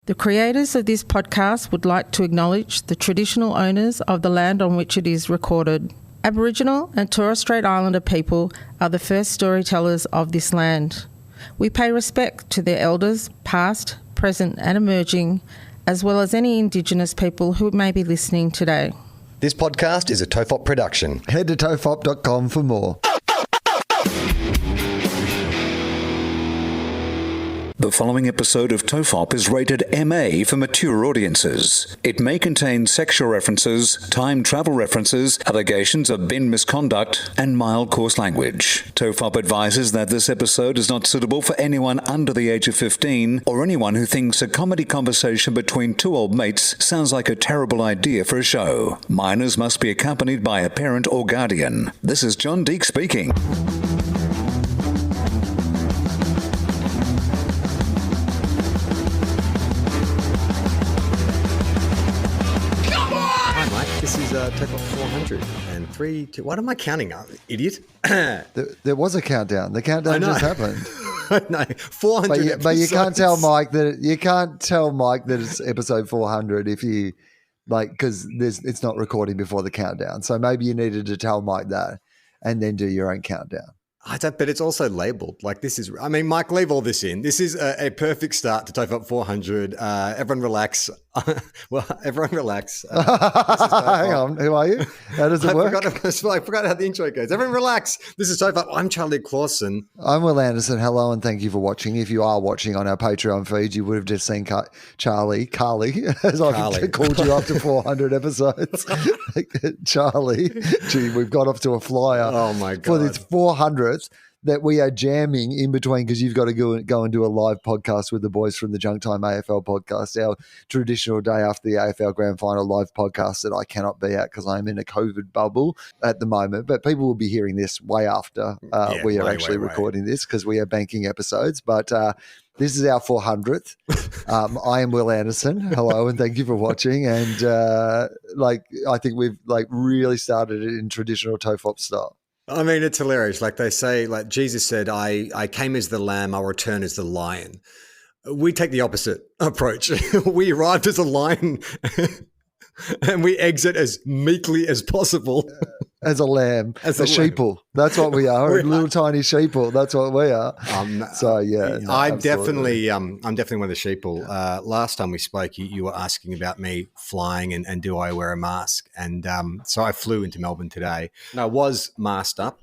The creators of this podcast would like to acknowledge the traditional owners of the land on which it is recorded. Aboriginal and Torres Strait Islander people are the first storytellers of this land. We pay respect to their elders, past, present and emerging, as well as any Indigenous people who may be listening today. This podcast is a TOFOP production. Head to tofop.com for more. The following episode of TOFOP is rated MA for mature audiences. It may contain sexual references, time travel references, allegations of bin misconduct, and mild coarse language. TOFOP advises that this episode is not suitable for anyone under the age of 15 or anyone who thinks a comedy conversation between two old mates sounds like a terrible idea for a show. Minors must be accompanied by a parent or guardian. This is John Deek speaking. TOFOP 403, 2. What am I counting up, idiot? There was a countdown. The countdown just happened. No, 400. But you can't tell Mike that it's episode 400 if you because it's not recording before the countdown. So maybe you needed to tell Mike that and then do your own countdown. But it's also labelled. Mike, leave all this in. This is a perfect start to TOFOP 400. Everyone relax. Everyone relax. Hang on. Who are you? How does it work? I forgot how the intro goes. Everyone relax. This is TOFOP. I'm Charlie Clausen. I'm Will Anderson. Hello and thank you for watching. If you are watching on our Patreon feed, you would have just seen Carly, as I've called you after 400 episodes. Charlie. Gee, we've got off to a flyer. Oh, my God. For this 400th. That we are jamming in between because you've got to go and do a live podcast with the boys from the Junk Time AFL podcast, our traditional day after the AFL Grand Final live podcast that I cannot be at because I'm in a COVID bubble at the moment. But people will be hearing this way after we are actually recording this because we are banking episodes. But this is our 400th. I am Will Anderson. Hello and thank you for watching. And I think we've really started it in traditional TOFOP style. I mean, it's hilarious. Like they say, like Jesus said, I came as the lamb, I'll return as the lion. We take the opposite approach. We arrived as a lion and we exit as meekly as possible. As a lamb, a sheeple. That's what we are. A little tiny sheeple. That's what we are. I'm definitely one of the sheeple. Last time we spoke, you were asking about me flying and do I wear a mask? And so I flew into Melbourne today. And I was masked up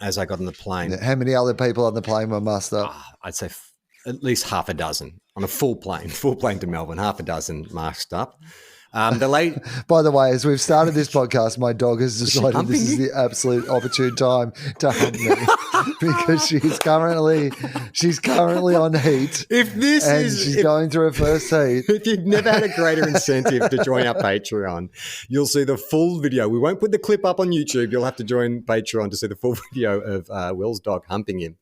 as I got on the plane. How many other people on the plane were masked up? I'd say at least half a dozen on a full plane to Melbourne. Half a dozen masked up. By the way, as we've started this podcast, my dog has decided this is the absolute opportune time to hump me because she's currently on heat. She's going through her first heat. If you've never had a greater incentive to join our Patreon, you'll see the full video. We won't put the clip up on YouTube. You'll have to join Patreon to see the full video of Will's dog humping him.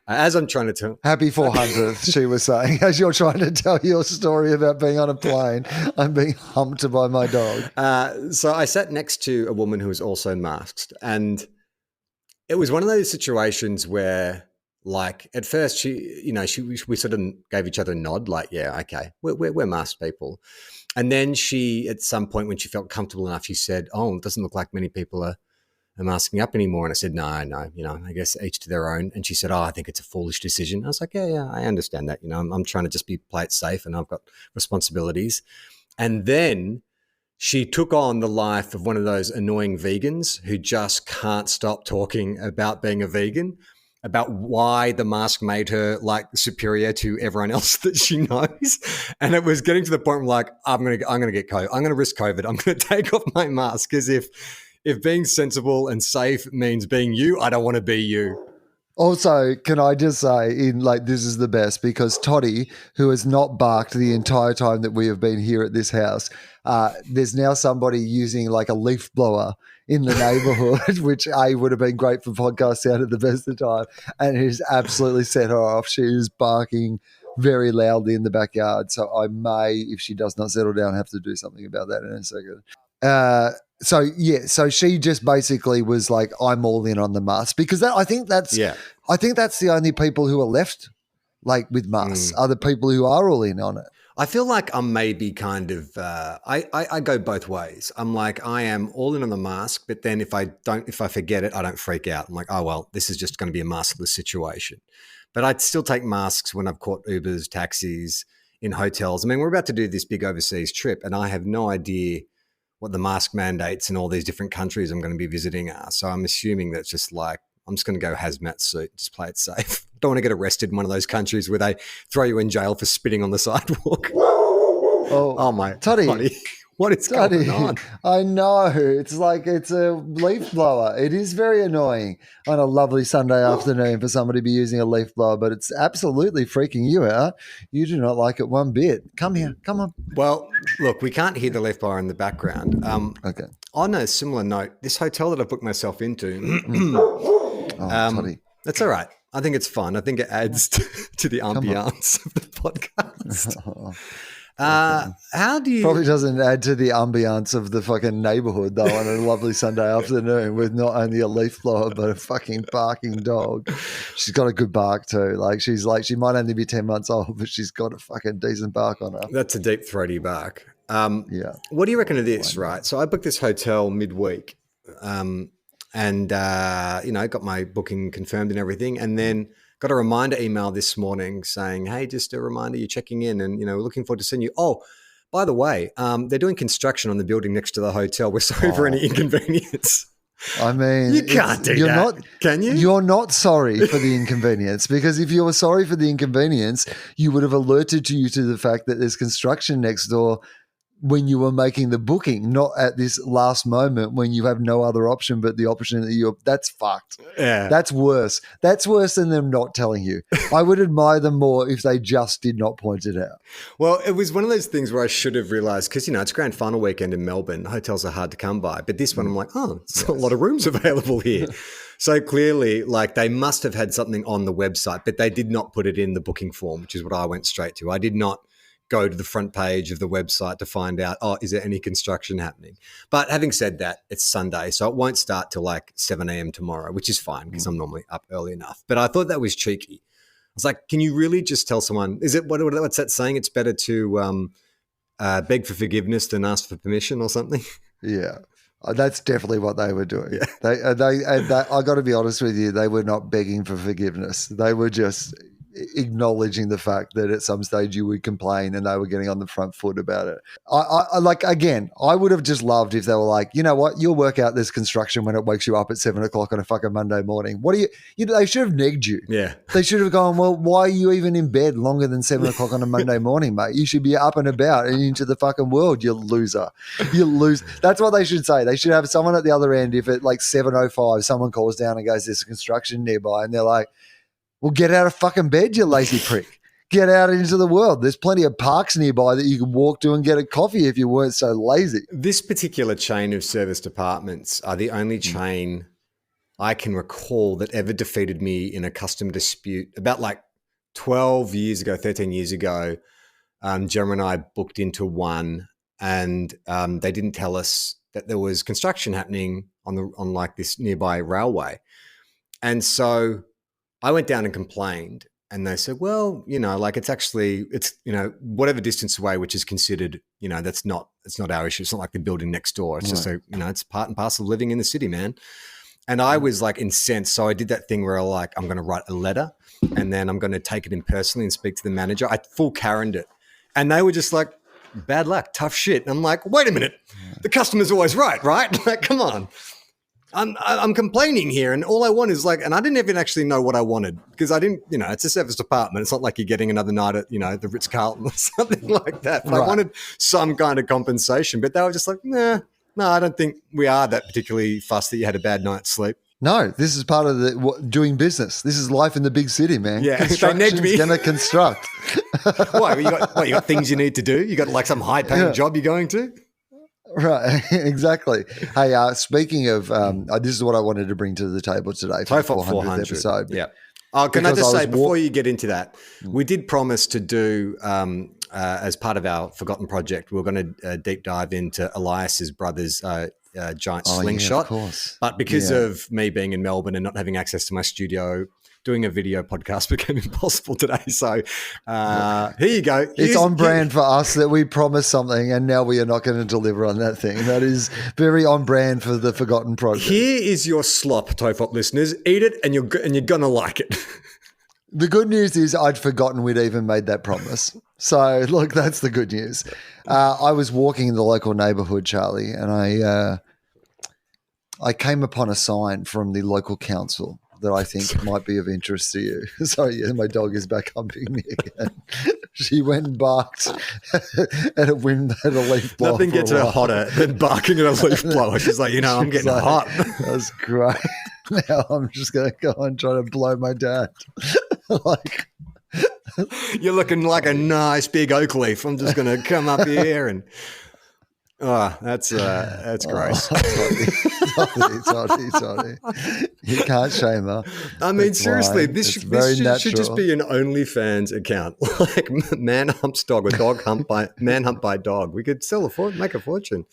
As I'm trying to tell... Happy 400th, she was saying. As you're trying to tell your story about being on a plane, I'm being humped by my dog. So I sat next to a woman who was also masked. And it was one of those situations where, at first, we sort of gave each other a nod, yeah, okay, we're masked people. And then she, at some point when she felt comfortable enough, she said, it doesn't look like many people are masking up anymore. And I said, no, I guess each to their own. And she said, I think it's a foolish decision. I was like, yeah, I understand that. I'm trying to just play it safe and I've got responsibilities. And then she took on the life of one of those annoying vegans who just can't stop talking about being a vegan, about why the mask made her superior to everyone else that she knows. And it was getting to the point where I'm going to get COVID. I'm going to risk COVID. I'm going to take off my mask as if being sensible and safe means being you, I don't want to be you. Also, can I just say, this is the best because Toddy, who has not barked the entire time that we have been here at this house, there's now somebody using a leaf blower in the neighbourhood, which would have been great for podcast sound at the best of the time, and it has absolutely set her off. She is barking very loudly in the backyard, so I may, if she does not settle down, have to do something about that in a second. So she just basically was like, I'm all in on the mask because I think that's the only people who are left with masks are the people who are all in on it. I feel like I'm maybe kind of I go both ways. I'm like I am all in on the mask, but then if I forget it, I don't freak out. I'm like, oh well, this is just going to be a maskless situation. But I'd still take masks when I've caught Ubers, taxis, in hotels. I mean, we're about to do this big overseas trip, and I have no idea what the mask mandates in all these different countries I'm going to be visiting are. So I'm assuming that's just like I'm just going to go hazmat suit, just play it safe. Don't want to get arrested in one of those countries where they throw you in jail for spitting on the sidewalk. Oh my Toddy, what is going on? I know. It's like it's a leaf blower. It is very annoying on a lovely Sunday afternoon for somebody to be using a leaf blower, but it's absolutely freaking you out. You do not like it one bit. Come here. Come on. Well, look, we can't hear the leaf blower in the background. Okay. On a similar note, this hotel that I've booked myself into, Toddy. that's all right. I think it's fun. I think it adds to the ambiance of the podcast. How do you... Probably doesn't add to the ambiance of the fucking neighborhood, though, on a lovely Sunday afternoon with not only a leaf blower but a fucking barking dog. She's got a good bark too. Like she might only be 10 months old, but she's got a fucking decent bark on her. That's a deep throaty bark. Yeah. What do you reckon of this, right? So I booked this hotel midweek and, got my booking confirmed and everything. And then got a reminder email this morning saying, hey, just a reminder, you're checking in and, we're looking forward to seeing you. Oh, by the way, they're doing construction on the building next to the hotel. We're sorry for any inconvenience. I mean, you can't do that, can you? You're not sorry for the inconvenience, because if you were sorry for the inconvenience, you would have alerted you to the fact that there's construction next door when you were making the booking, not at this last moment when you have no other option but the option that that's fucked. Yeah. That's worse. That's worse than them not telling you. I would admire them more if they just did not point it out. Well, it was one of those things where I should have realised, because, it's grand final weekend in Melbourne. Hotels are hard to come by. But this one, I'm like, there's a lot of rooms available here. So clearly, they must have had something on the website, but they did not put it in the booking form, which is what I went straight to. I did not go to the front page of the website to find out, is there any construction happening? But having said that, it's Sunday, so it won't start till 7 a.m. tomorrow, which is fine because I'm normally up early enough. But I thought that was cheeky. I was like, can you really just tell someone, what's that saying? It's better to beg for forgiveness than ask for permission or something? Yeah. That's definitely what they were doing. Yeah. They I got to be honest with you, they were not begging for forgiveness. They were just acknowledging the fact that at some stage you would complain, and they were getting on the front foot about it. I would have just loved if they were like, you know what, you'll work out this construction when it wakes you up at 7 o'clock on a fucking Monday morning. What do they should have negged you. Yeah. They should have gone, well, why are you even in bed longer than 7 o'clock on a Monday morning, mate? You should be up and about and into the fucking world, you loser. You lose. That's what they should say. They should have someone at the other end, if at 7:05 someone calls down and goes, there's construction nearby, and they're like, well, get out of fucking bed, you lazy prick. Get out into the world. There's plenty of parks nearby that you can walk to and get a coffee if you weren't so lazy. This particular chain of service departments are the only chain I can recall that ever defeated me in a custom dispute. About 13 years ago, Gemma and I booked into one, and they didn't tell us that there was construction happening on this nearby railway. And so I went down and complained, and they said, well, it's whatever distance away, which is considered, it's not our issue. It's not like the building next door. It's just it's part and parcel of living in the city, man. And I was incensed. So I did that thing where I'm going to write a letter, and then I'm going to take it in personally and speak to the manager. I full Karen'd it. And they were just like, bad luck, tough shit. And I'm like, wait a minute. The customer's always right? Come on. I'm complaining here, and all I want is and I didn't even actually know what I wanted, because I didn't, it's a service department. It's not like you're getting another night at, the Ritz-Carlton or something like that. But I wanted some kind of compensation, but they were just like, no, I don't think we are that particularly fussed that you had a bad night's sleep. No, this is part of doing business. This is life in the big city, man. Yeah, construction's going to construct. Why? You got things you need to do? You got some high-paying job you're going to? Right, exactly. Hey, speaking of, this is what I wanted to bring to the table today for the 400th episode. Yeah. Oh, can I just say, before you get into that, we did promise to do, as part of our Forgotten project, we're going to deep dive into Elias's brother's giant slingshot. Of course. But because of me being in Melbourne and not having access to my studio doing a video podcast became impossible today. So here you go. It's on brand for us that we promised something and now we are not going to deliver on that thing. That is very on brand for the Forgotten Project. Here is your slop, TOFOP listeners. Eat it and you're going to like it. The good news is I'd forgotten we'd even made that promise. So, look, that's the good news. I was walking in the local neighbourhood, Charlie, and I came upon a sign from the local council that I think might be of interest to you. Sorry, yeah, my dog is back humping me again. She went and barked at a leaf blower. Nothing gets her hotter than barking at a leaf blower. She's like, I'm getting hot. That's great. Now I'm just going to go and try to blow my dad. Like, you're looking like a nice big oak leaf. I'm just going to come up here and that's gross. Sorry. You can't shame her. I mean, It's seriously, fine. this It's should just natural. be an OnlyFans account, like man humps dog or dog man hump by dog. We could make a fortune.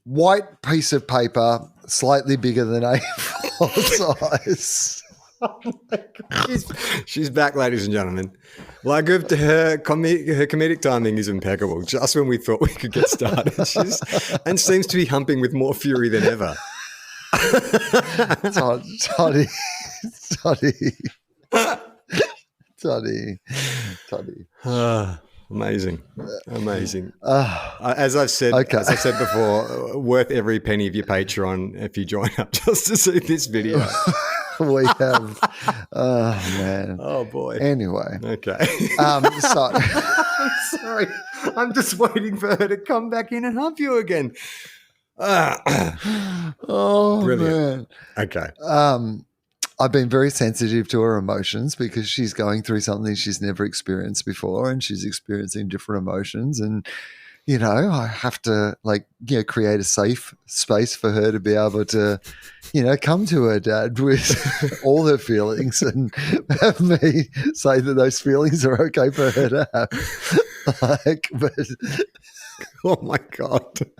White piece of paper, slightly bigger than A4 size. She's back, ladies and gentlemen. Like her comedic timing is impeccable. Just when we thought we could get started, and seems to be humping with more fury than ever. Toddy. Amazing. As I've said before, worth every penny of your Patreon if you join up just to see this video. We have, oh man. Oh boy. Anyway. Okay. So I'm sorry. I'm just waiting for her to come back in and hump you again. oh Brilliant. man. Okay. I've been very sensitive to her emotions because she's going through something she's never experienced before and she's experiencing different emotions. And, I have to create a safe space for her to be able to, come to her dad with all her feelings and have me say that those feelings are okay for her to have. Oh my God.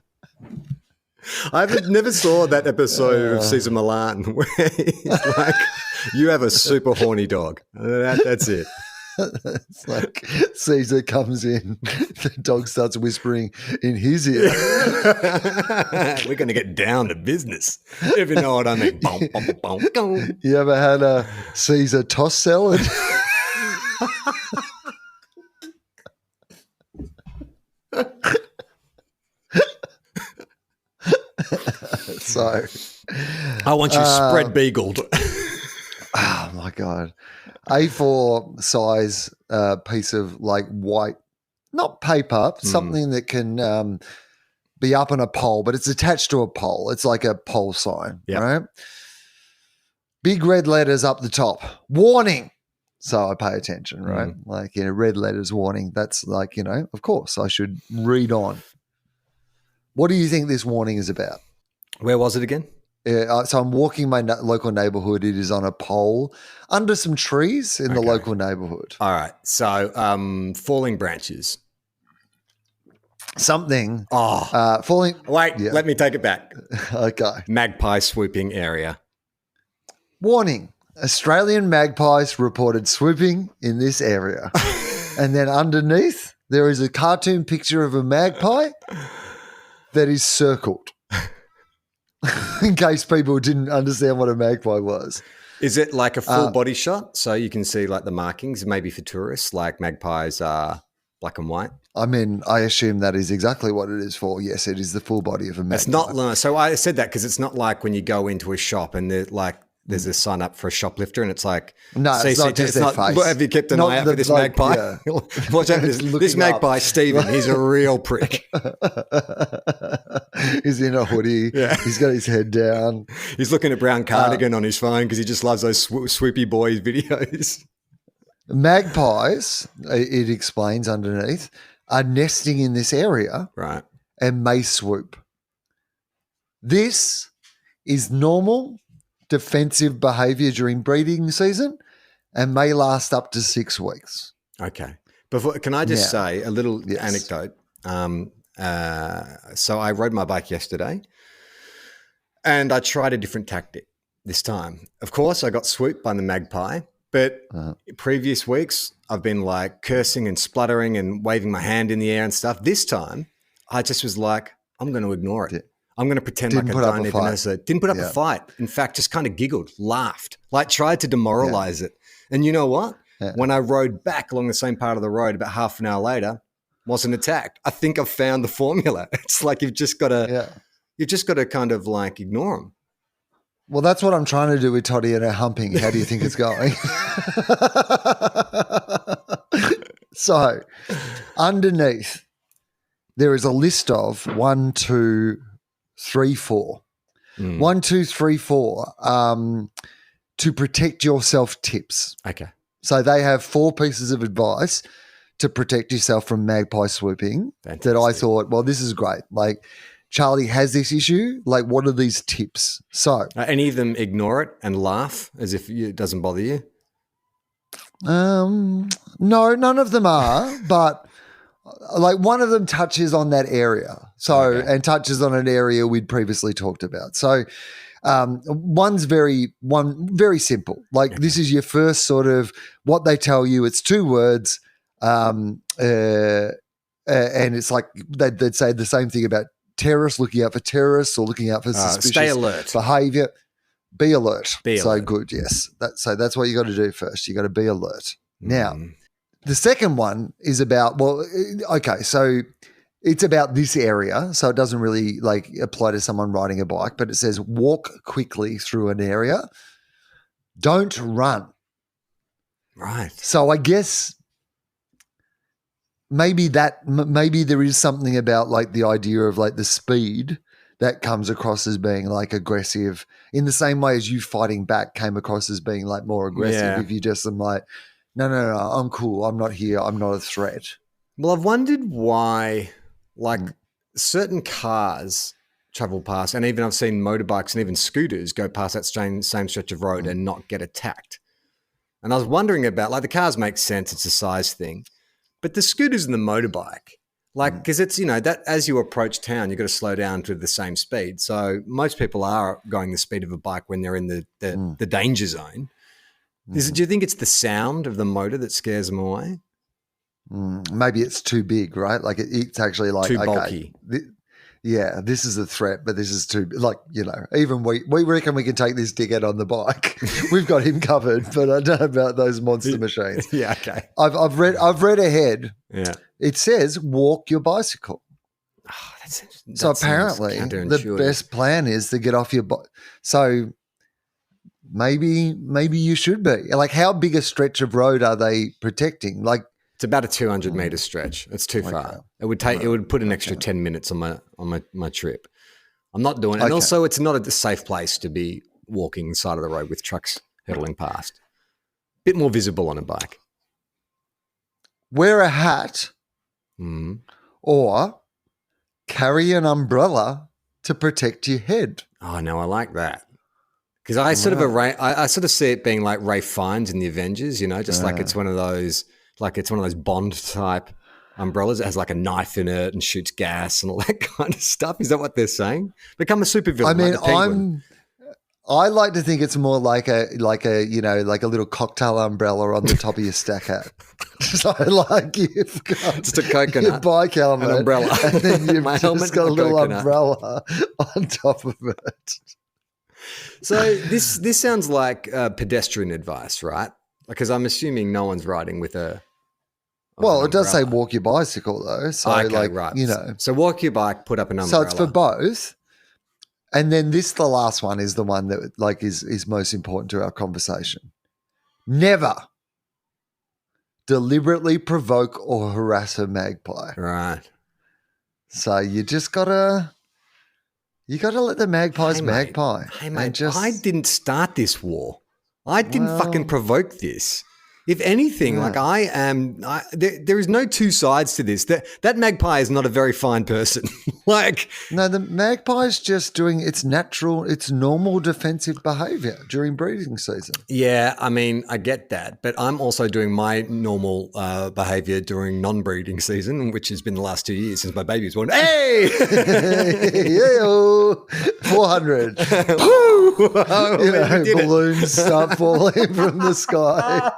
I never saw that episode of Caesar Milan where he's like, you have a super horny dog. That's it. It's like Caesar comes in, the dog starts whispering in his ear. We're going to get down to business, if you know what I mean. You ever had a Caesar toss salad? So I want you spread beagled. Oh my God. A4 size piece of white, not paper, something that can be up on a pole, but it's attached to a pole. It's like a pole sign, right? Big red letters up the top. Warning. So I pay attention, right? Red letters, warning. That's of course I should read on. What do you think this warning is about? Where was it again? So I'm walking my local neighborhood. It is on a pole under some trees in the local neighborhood. All right. So falling branches. Something. Falling. Wait, Yeah. let me take it back. Okay. Magpie swooping area. Warning. Australian magpies reported swooping in this area. And then underneath, there is a cartoon picture of a magpie that is circled. In case people didn't understand what a magpie was. Is it like a full body shot? So you can see the markings, maybe for tourists, like magpies are black and white? I mean, I assume that is exactly what it is for. Yes, it is the full body of a magpie. It's not. So I said that because it's not like when you go into a shop and there's a sign up for a shoplifter and it's like, no, it's not just their face. Have you kept an eye out for this magpie? Yeah. Watch out for this magpie, Stephen. He's a real prick. He's in a hoodie. Yeah. He's got his head down. He's looking at Brown Cardigan on his phone because he just loves those swoopy boys videos. Magpies, it explains underneath, are nesting in this area, right, and may swoop. This is normal defensive behavior during breeding season and may last up to 6 weeks. Okay. Can I just say a little anecdote? So I rode my bike yesterday and I tried a different tactic. this time. Of course, I got swooped by the Magpie, but previous weeks I've been like cursing and spluttering and waving my hand in the air and stuff. This time, I just was like, I'm going to ignore it. I'm going to pretend like I don't even notice it. Didn't put up a fight. In fact, just kind of giggled, laughed, like tried to demoralize it. And you know what? Yeah. When I rode back along the same part of the road about half an hour later, wasn't attacked. I think I've found the formula. It's like you've just got to kind of like ignore them. Well, that's what I'm trying to do with Toddy and her humping. How do you think it's going? So, underneath, there is a list of 1, 2, 3, 4. 1, 2, 3, 4 to protect yourself tips. Okay. So they have 4 pieces of advice to protect yourself from magpie swooping. Fantastic. That I thought, well, this is great. Like, Charlie has this issue. Like, what are these tips? So any of them ignore it and laugh as if it doesn't bother you? No, none of them are, but like one of them touches on that area. So, and touches on an area we'd previously talked about. So, one's very simple. Like this is your first sort of what they tell you. It's 2 words. And it's like they'd say the same thing about terrorists, looking out for terrorists or looking out for suspicious behavior. Be alert. So good, yes. So that's what you got to do first. You got to be alert. Now, the second one is about, so it's about this area. So it doesn't really like apply to someone riding a bike, but it says walk quickly through an area. Don't run. Right. So I guess maybe there is something about like the idea of like the speed that comes across as being like aggressive in the same way as you fighting back came across as being like more aggressive. Yeah. If you just am like, no, I'm cool. I'm not here. I'm not a threat. Well, I've wondered why like certain cars travel past, and even I've seen motorbikes and even scooters go past that same stretch of road and not get attacked. And I was wondering about, like, the cars make sense. It's a size thing. But the scooters and the motorbike, like, because it's, that as you approach town, you've got to slow down to the same speed. So most people are going the speed of a bike when they're in the danger zone. Do you think it's the sound of the motor that scares them away? Maybe it's too big, right? Like it's actually like too bulky. This is a threat, but this is too even we reckon we can take this dickhead on the bike. We've got him covered, but I don't know about those monster machines. Yeah, okay. I've read ahead. Yeah. It says walk your bicycle. Oh, so apparently the best plan is to get off your bike. So maybe you should be. Like, how big a stretch of road are they protecting? Like, it's about a 200-meter stretch. It's too far. It would put an extra 10 minutes on my trip. I'm not doing it. And also, it's not a safe place to be walking the side of the road with trucks hurtling past. Bit more visible on a bike. Wear a hat or carry an umbrella to protect your head. Oh, no, I like that. Because I sort of see it being like Ralph Fiennes in the Avengers, just like it's one of those Bond type umbrellas. It has like a knife in it and shoots gas and all that kind of stuff. Is that what they're saying? Become a supervillain. I mean, I like to think it's more like a little cocktail umbrella on the top of your stack hat. So like you've got just a coconut, your bike helmet, an umbrella, and then you've my just helmet got a little coconut. umbrella on top of it. So this sounds like pedestrian advice, right? Because I'm assuming no one's riding with a. Well, it does say walk your bicycle though. So right. So walk your bike, put up an umbrella. So it's for both. And then the last one is the one that like is most important to our conversation. Never deliberately provoke or harass a magpie. Right. So you just gotta let the magpies magpie. Hey mate, I didn't start this war. I didn't fucking provoke this. If anything, like there is no two sides to this. That magpie is not a very fine person. Like, No, the magpie's just doing its normal defensive behavior during breeding season. yeah, I mean, I get that, but I'm also doing my normal behavior during non-breeding season, which has been the last 2 years since my baby was born. Hey! Yeah, 400. Balloons start falling from the sky.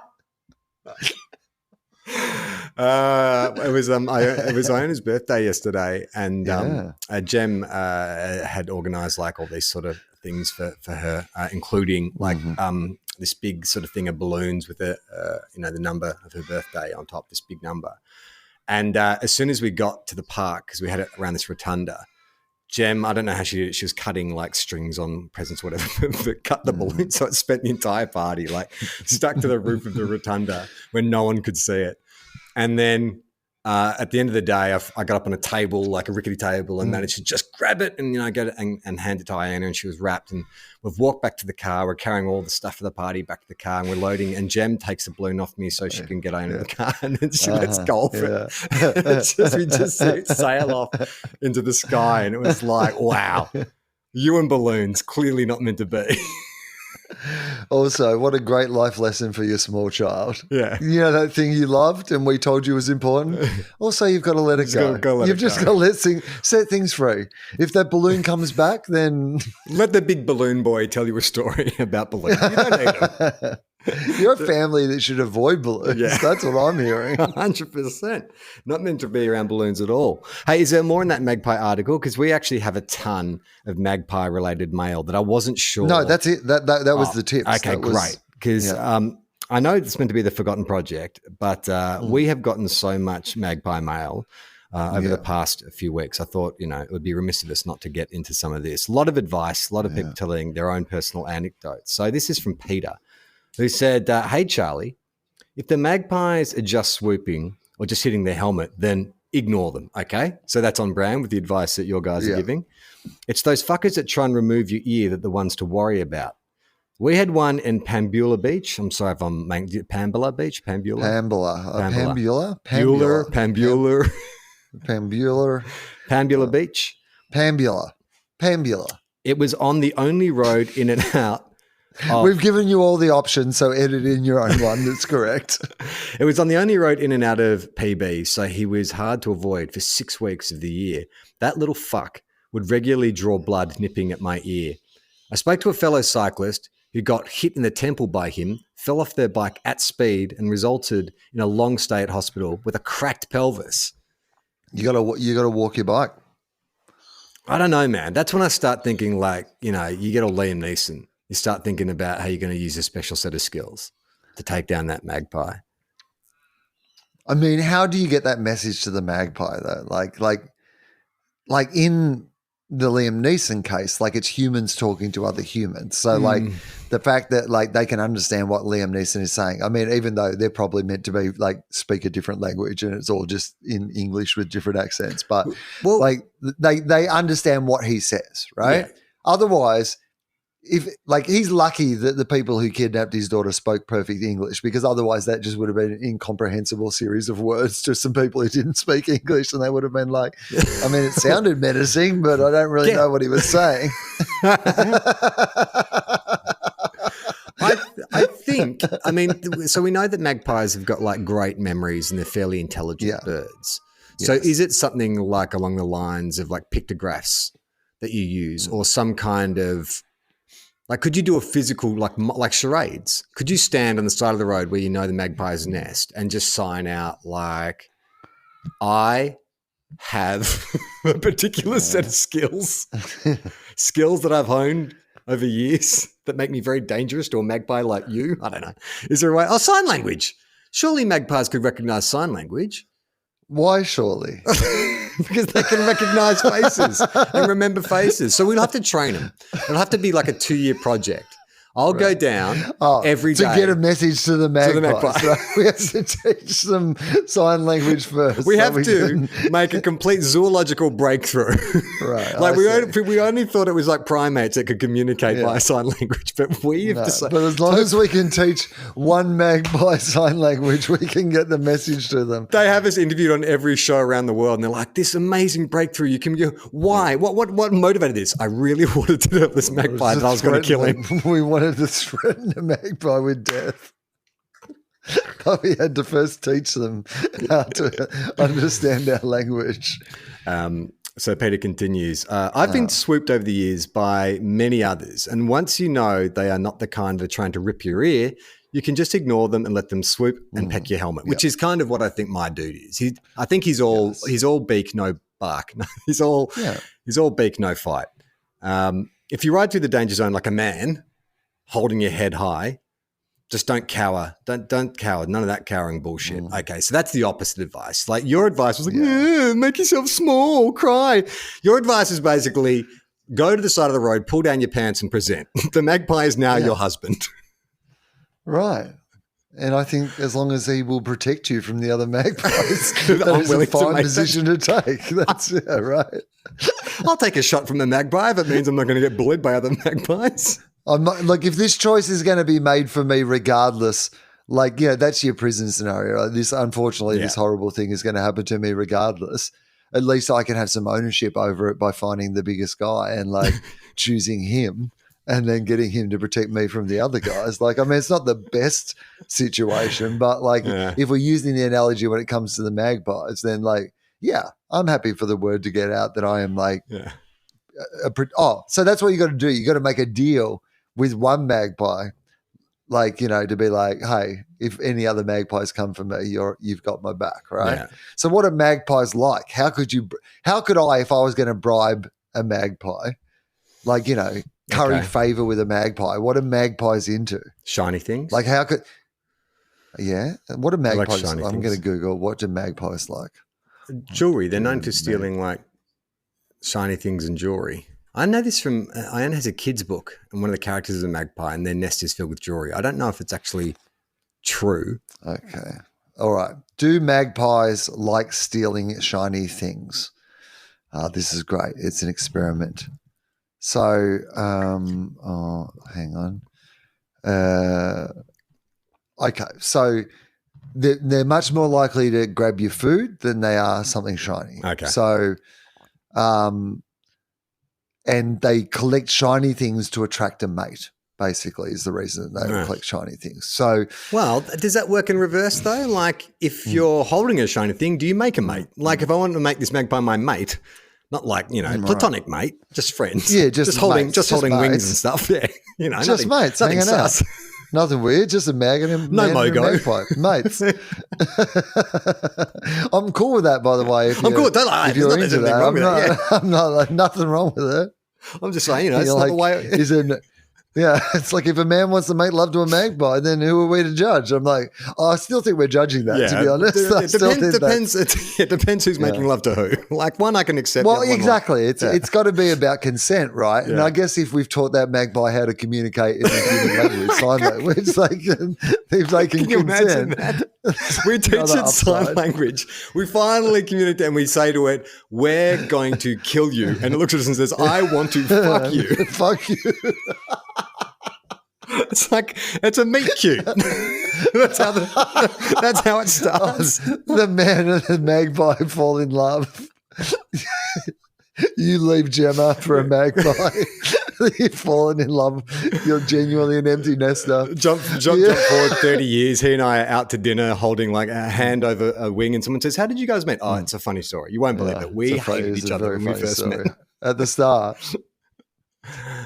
It was Iona's birthday yesterday, and Jem had organised like all these sort of things for her, including like this big sort of thing of balloons with the number of her birthday on top, this big number. And as soon as we got to the park, because we had it around this rotunda, Jem, I don't know how she did it. She was cutting like strings on presents, whatever, but cut the balloon. So it spent the entire party like stuck to the roof of the rotunda where no one could see it. And then at the end of the day, I got up on a table, like a rickety table, and managed to just grab it and, get it and hand it to Iona, and she was wrapped. And we've walked back to the car. We're carrying all the stuff for the party back to the car, and we're loading. And Jem takes the balloon off me so she can get Iona in the car, and then she lets go of it. We just see it sail off into the sky, and it was like, wow, you and balloons, clearly not meant to be. Also, what a great life lesson for your small child. Yeah. You know that thing you loved and we told you was important? Also, you've got to let it go. You've just got to set things free. If that balloon comes back, then... Let the big balloon boy tell you a story about balloons. You don't need them. You're a family that should avoid balloons. Yeah. That's what I'm hearing. 100%. Not meant to be around balloons at all. Hey, is there more in that Magpie article? Because we actually have a ton of Magpie-related mail that I wasn't sure. No, that's it. That was the tips. Okay, great. Because I know it's meant to be the forgotten project, but we have gotten so much Magpie mail over the past few weeks. I thought, it would be remiss of us not to get into some of this. A lot of advice, a lot of people telling their own personal anecdotes. So this is from Peter, who said, hey, Charlie, if the magpies are just swooping or just hitting their helmet, then ignore them, okay? So that's on brand with the advice that your guys are giving. It's those fuckers that try and remove your ear that are the ones to worry about. We had one in Pambula Beach. I'm sorry if I'm making Pambula Beach? Pambula? Pambula Beach. Pambula. It was on the only road in and out. We've given you all the options, so edit in your own one that's correct. It was on the only road in and out of PB, so he was hard to avoid for 6 weeks of the year. That little fuck would regularly draw blood nipping at my ear. I spoke to a fellow cyclist who got hit in the temple by him, fell off their bike at speed, and resulted in a long stay at hospital with a cracked pelvis. You gotta walk your bike. I don't know, man. That's when I start thinking like, you get all Liam Neeson. You start thinking about how you're going to use a special set of skills to take down that magpie. I mean, how do you get that message to the magpie though? Like in the Liam Neeson case, like it's humans talking to other humans. So like the fact that like they can understand what Liam Neeson is saying. I mean, even though they're probably meant to be like speak a different language and it's all just in English with different accents, but like they understand what he says, right? Yeah. Otherwise, if like he's lucky that the people who kidnapped his daughter spoke perfect English, because otherwise that just would have been an incomprehensible series of words to some people who didn't speak English, and they would have been like, I mean, it sounded menacing, but I don't really know what he was saying. I think, so we know that magpies have got like great memories and they're fairly intelligent birds. So is it something like along the lines of like pictographs that you use or some kind of, like, could you do a physical, like charades? Could you stand on the side of the road where you know the magpie's nest and just sign out like, I have a particular set of skills that I've honed over years that make me very dangerous to a magpie like you? I don't know. Is there a way? Oh, sign language. Surely magpies could recognize sign language. Why surely? Because they can recognize faces and remember faces. So we'll have to train them. It'll have to be like a 2-year project. I'll go down every day to get a message to the magpies. magpie. We have to teach them sign language first. We have to make a complete zoological breakthrough. Right. Like we only thought it was like primates that could communicate via sign language, but we have to say. But as long as we can teach one magpie sign language, we can get the message to them. They have us interviewed on every show around the world, and they're like, "This amazing breakthrough! You can go. Why? What motivated this? I really wanted to know this magpie that I was going to kill him. We wanted to threaten the magpie with death." But we had to first teach them how to understand our language. So Peter continues, I've been swooped over the years by many others, and once you know they are not the kind that are trying to rip your ear, you can just ignore them and let them swoop and peck your helmet, which is kind of what I think my dude is. I think he's all beak, no bark. He's all beak, no fight. If you ride through the danger zone like a man, holding your head high, just don't cower. Don't cower. None of that cowering bullshit. Okay, so that's the opposite advice. Like your advice was like, make yourself small, cry. Your advice is basically go to the side of the road, pull down your pants and present. The magpie is now your husband. Right. And I think as long as he will protect you from the other magpies, that's a fine position to take. That's right. I'll take a shot from the magpie if it means I'm not going to get bullied by other magpies. I'm not, like, if this choice is going to be made for me regardless, like, that's your prison scenario. This, unfortunately, this horrible thing is going to happen to me regardless. At least I can have some ownership over it by finding the biggest guy and like choosing him and then getting him to protect me from the other guys. Like, I mean, it's not the best situation, but like if we're using the analogy when it comes to the magpies, then like, I'm happy for the word to get out that I am like, so that's what you got to do. You got to make a deal with one magpie, like, to be like, hey, if any other magpies come for me, you've got my back, right? Yeah. So what are magpies like? How could I, if I was going to bribe a magpie, like, curry favor with a magpie, what are magpies into? Shiny things. Like what are magpies? Like I'm going to Google, what do magpies like? Jewelry. They're known for stealing like shiny things and jewelry. I know this from Ian has a kid's book, and one of the characters is a magpie, and their nest is filled with jewelry. I don't know if it's actually true. Okay. All right. Do magpies like stealing shiny things? This is great. It's an experiment. So, hang on. Okay. So they're much more likely to grab your food than they are something shiny. Okay. So, and they collect shiny things to attract a mate, basically, is the reason they collect shiny things. So, well, does that work in reverse though? Like, if you're holding a shiny thing, do you make a mate? Like, if I want to make this magpie my mate, not like, platonic mate, just friends. Yeah, just holding mates, wings and stuff. Yeah, just mates hanging out. Nothing weird, just a mag and a magpie. Mates. I'm cool with that, by the way. If I'm cool with that. If you're into that, I'm not like, nothing wrong with it. I'm just saying, it's not the way. It's like if a man wants to make love to a magpie, then who are we to judge? I'm like, I still think we're judging that, to be honest. It depends who's making love to who. Like, one I can accept. Well, exactly. It's got to be about consent, right? Yeah. And I guess if we've taught that magpie how to communicate in human language, sign language, if they can consent. We teach it sign language. We finally communicate and we say to it, we're going to kill you. And it looks at us and says, I want to fuck you. Fuck you. It's like, it's a meet cute. That's how it starts. The man and the magpie fall in love. You leave Gemma for a magpie. You've fallen in love. You're genuinely an empty nester. Jump forward 30 years. He and I are out to dinner holding like a hand over a wing and someone says, how did you guys meet? Oh, it's a funny story. You won't believe it. We hated each other when we first met. At the start.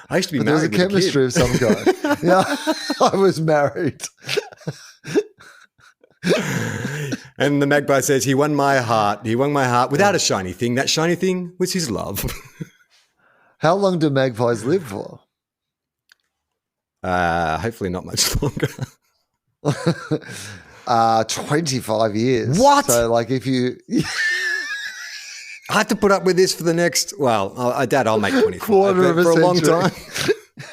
I used to be married. There was a chemistry of some kind. Yeah, I was married. And the magpie says, he won my heart. He won my heart without a shiny thing. That shiny thing was his love. How long do magpies live for? Hopefully not much longer. 25 years. What? So like if you... I have to put up with this for the next, Dad, I'll make 25 quarter of a for a long century.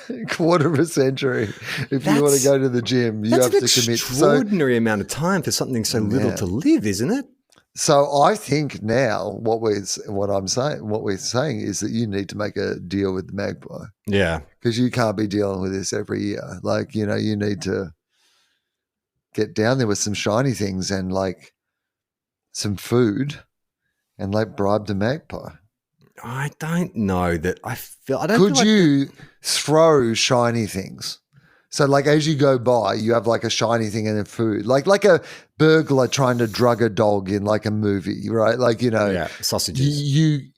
time. quarter of a century. If you want to go to the gym, you have to commit. That's an extraordinary amount of time for something so little to live, isn't it? So I think now what we're saying is that you need to make a deal with the Magpie. Yeah. Because you can't be dealing with this every year. Like, you need to get down there with some shiny things and like some food and like bribe the Magpie. I don't know that I don't Could feel you throw shiny things? So like as you go by, you have like a shiny thing and a food, like a burglar trying to drug a dog in like a movie, right? Like, sausages.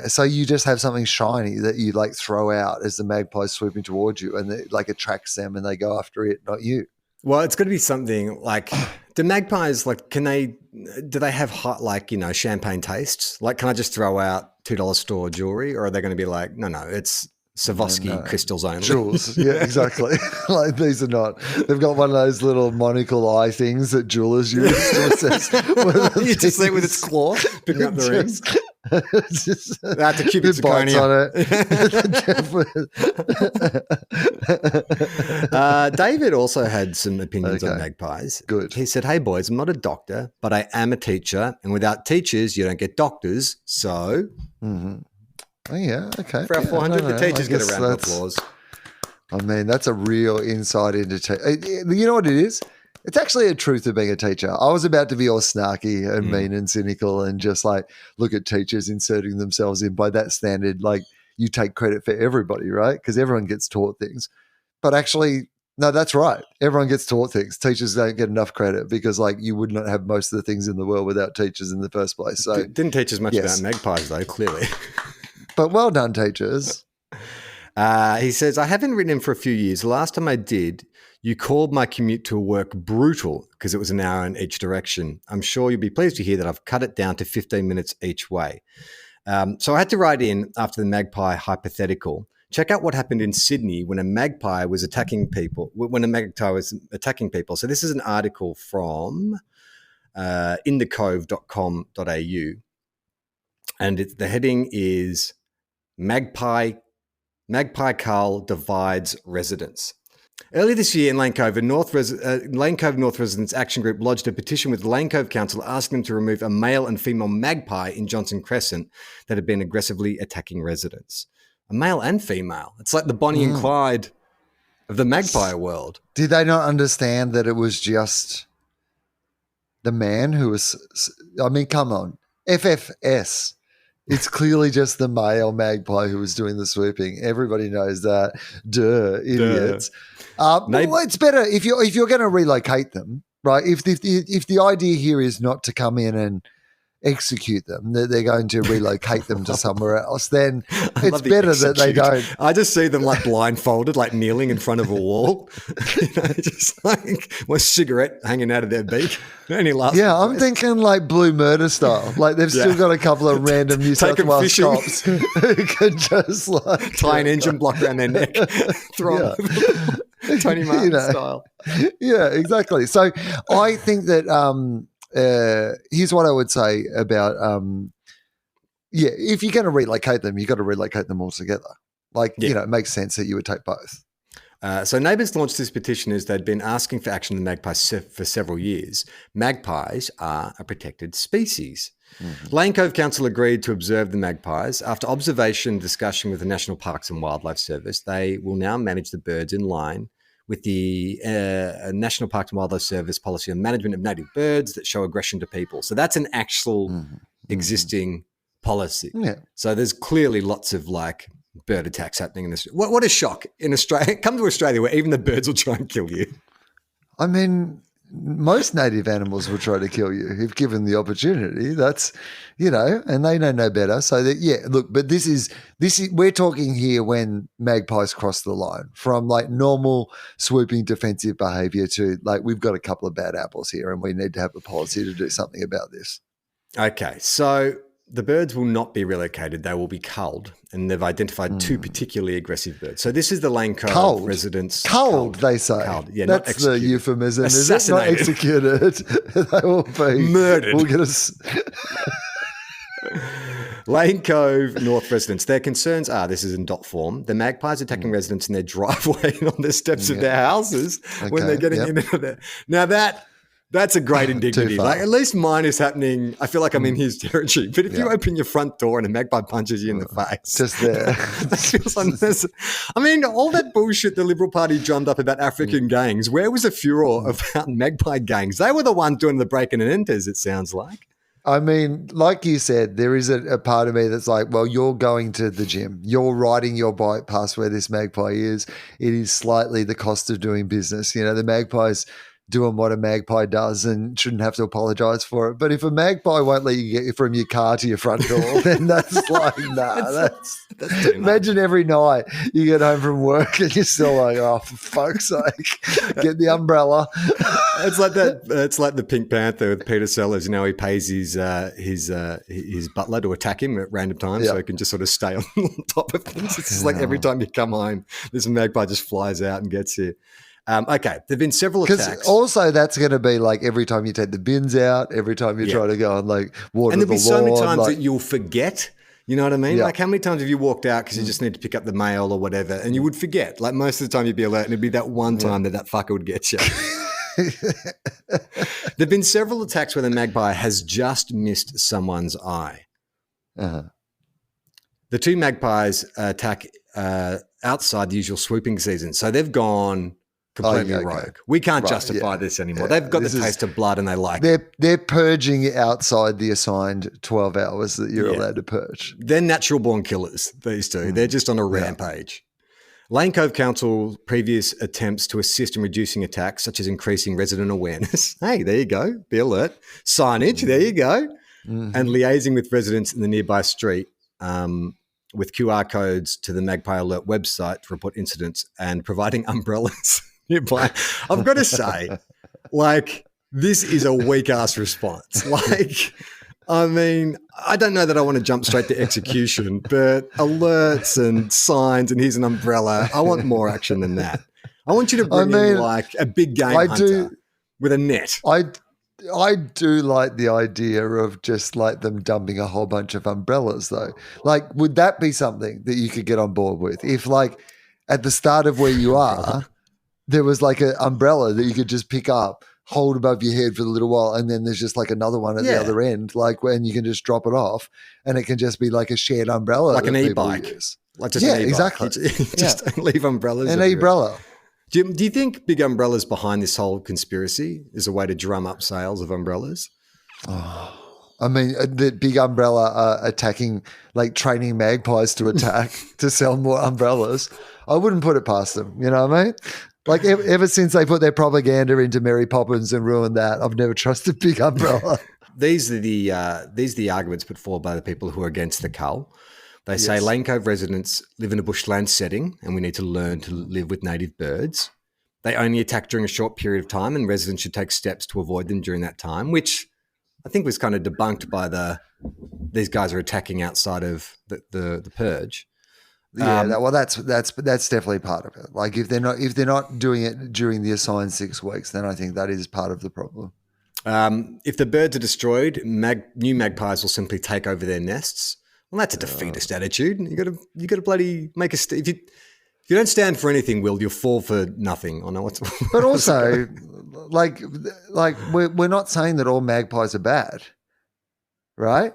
So you just have something shiny that you like throw out as the magpie's swooping towards you and it like attracts them and they go after it, not you. Well, it's got to be something like, do magpies, like, do they have hot, like, champagne tastes? Like, can I just throw out $2 store jewelry, or are they going to be like, no, it's Swarovski crystals only? Jewels, yeah, exactly. Like these are not. They've got one of those little monocle eye things that jewelers use. You just see it with its claw, picking up the rings. That's a cubic zirconia on it. David also had some opinions on magpies. Good. He said, "Hey boys, I'm not a doctor, but I am a teacher, and without teachers, you don't get doctors. So." Mm-hmm. Oh, yeah, okay. For our 400, the teachers get a round of applause. I mean, that's a real insight into you know what it is? It's actually a truth of being a teacher. I was about to be all snarky and mean and cynical and just like look at teachers inserting themselves in by that standard. Like you take credit for everybody, right? Because everyone gets taught things. But actually, no, that's right. Everyone gets taught things. Teachers don't get enough credit because like you would not have most of the things in the world without teachers in the first place. So didn't teach as much about magpies though, clearly. But well done, teachers. He says, I haven't written in for a few years. The last time I did, you called my commute to work brutal because it was an hour in each direction. I'm sure you'll be pleased to hear that I've cut it down to 15 minutes each way. So I had to write in after the magpie hypothetical. Check out what happened in Sydney when a magpie was attacking people. So this is an article from inthecove.com.au. And the heading is Magpie Cull divides residents. Earlier this year in Lane Cove, North Residents Action Group lodged a petition with the Lane Cove Council asking them to remove a male and female magpie in Johnson Crescent that had been aggressively attacking residents. A male and female. It's like the Bonnie and Clyde of the magpie world. Did they not understand that it was just the man who was, I mean, come on, FFS. It's clearly just the male magpie who was doing the swooping. Everybody knows that. Duh, idiots. Well, it's better if you're going to relocate them, right? If the idea here is not to come in and execute them, that they're going to relocate them to somewhere else, then it's better that they don't. I just see them like blindfolded, like kneeling in front of a wall, just like with a cigarette hanging out of their beak. I'm thinking like Blue Murder style. Like they've still got a couple of random New South Wales cops who can just like tie an engine block around their neck, throw them Tony Martin style. Yeah, exactly. So I think that here's what I would say about if you're going to relocate them, you've got to relocate them all together. Like, it makes sense that you would take both. So Neighbours launched this petition as they'd been asking for action on the magpies for several years. Magpies are a protected species. Mm-hmm. Lane Cove Council agreed to observe the magpies. After observation and discussion with the National Parks and Wildlife Service, they will now manage the birds in line with the National Parks and Wildlife Service policy on management of native birds that show aggression to people. So that's an actual existing policy. Yeah. So there's clearly lots of like bird attacks happening in this. What a shock in Australia. Come to Australia where even the birds will try and kill you. I mean, most native animals will try to kill you if given the opportunity. That's, and they know no better. So that, look, but this is, we're talking here when magpies cross the line from like normal swooping defensive behavior to like, we've got a couple of bad apples here and we need to have a policy to do something about this. Okay. So the birds will not be relocated. They will be culled, and they've identified two particularly aggressive birds. So this is the Lane Cove residents. Culled, they say. Culled. Yeah, that's the euphemism. Is it not executed? They will be murdered. We'll get Lane Cove North residents. Their concerns are, this is in dot form, the magpies attacking residents in their driveway and on the steps of their houses when they're getting in and out of there. Now that's a great indignity. Like, at least mine is happening. I feel like I'm in his territory. But if you open your front door and a magpie punches you in the face, just there, that feels unnecessary. I mean, all that bullshit the Liberal Party drummed up about African gangs. Where was the furor about magpie gangs? They were the ones doing the breaking and enters. It sounds like. I mean, like you said, there is a part of me that's like, well, you're going to the gym. You're riding your bike past where this magpie is. It is slightly the cost of doing business. You know, the magpie's doing what a magpie does and shouldn't have to apologize for it. But if a magpie won't let you get from your car to your front door, then that's like, nah, that's imagine every night you get home from work and you're still like, oh, for fuck's sake, get the umbrella. It's like that. It's like the Pink Panther with Peter Sellers. You know, he pays his butler to attack him at random times so he can just sort of stay on top of things. It's just like every time you come home, this magpie just flies out and gets you. Okay, there've been several attacks. Also, that's going to be like every time you take the bins out, every time you try to go and like water the lawn. And there'll be so many times that you'll forget. You know what I mean? Yeah. Like, how many times have you walked out because you just need to pick up the mail or whatever, and you would forget? Like, most of the time you'd be alert, and it'd be that one time that fucker would get you. There've been several attacks where the magpie has just missed someone's eye. Uh-huh. The two magpies attack outside the usual swooping season, so they've gone completely rogue. We can't justify this anymore. They've got the taste of blood and they like it. They're purging outside the assigned 12 hours that you're allowed to purge. They're natural born killers, these two. They're just on a rampage. Lane Cove Council previous attempts to assist in reducing attacks, such as increasing resident awareness. Hey, there you go. Be alert. Signage, there you go. And liaising with residents in the nearby street with QR codes to the Magpie Alert website to report incidents and providing umbrellas nearby. I've got to say, like, this is a weak-ass response. Like, I mean, I don't know that I want to jump straight to execution, but alerts and signs and here's an umbrella. I want more action than that. I want you to bring in like a big game hunter with a net. I do like the idea of just like them dumping a whole bunch of umbrellas though. Like, would that be something that you could get on board with? If like at the start of where you are, there was like an umbrella that you could just pick up, hold above your head for a little while, and then there's just like another one at the other end, like when you can just drop it off and it can just be like a shared umbrella. Like an e-bike. Like just an e-bike. Exactly. Just don't leave umbrellas. An umbrella. Do you think big umbrellas behind this whole conspiracy is a way to drum up sales of umbrellas? I mean, the big umbrella attacking, like training magpies to attack to sell more umbrellas. I wouldn't put it past them. You know what I mean? Like ever since they put their propaganda into Mary Poppins and ruined that, I've never trusted big umbrella. These are the arguments put forward by the people who are against the cull. They say Lane Cove residents live in a bushland setting and we need to learn to live with native birds. They only attack during a short period of time and residents should take steps to avoid them during that time, which I think was kind of debunked by these guys are attacking outside of the purge. Yeah, that's definitely part of it. Like if they're not doing it during the assigned 6 weeks, then I think that is part of the problem. If the birds are destroyed, new magpies will simply take over their nests. Well, that's a defeatist attitude. You got to bloody make if you don't stand for anything, Will, you'll fall for nothing. I know what's. But also, like we're not saying that all magpies are bad, right?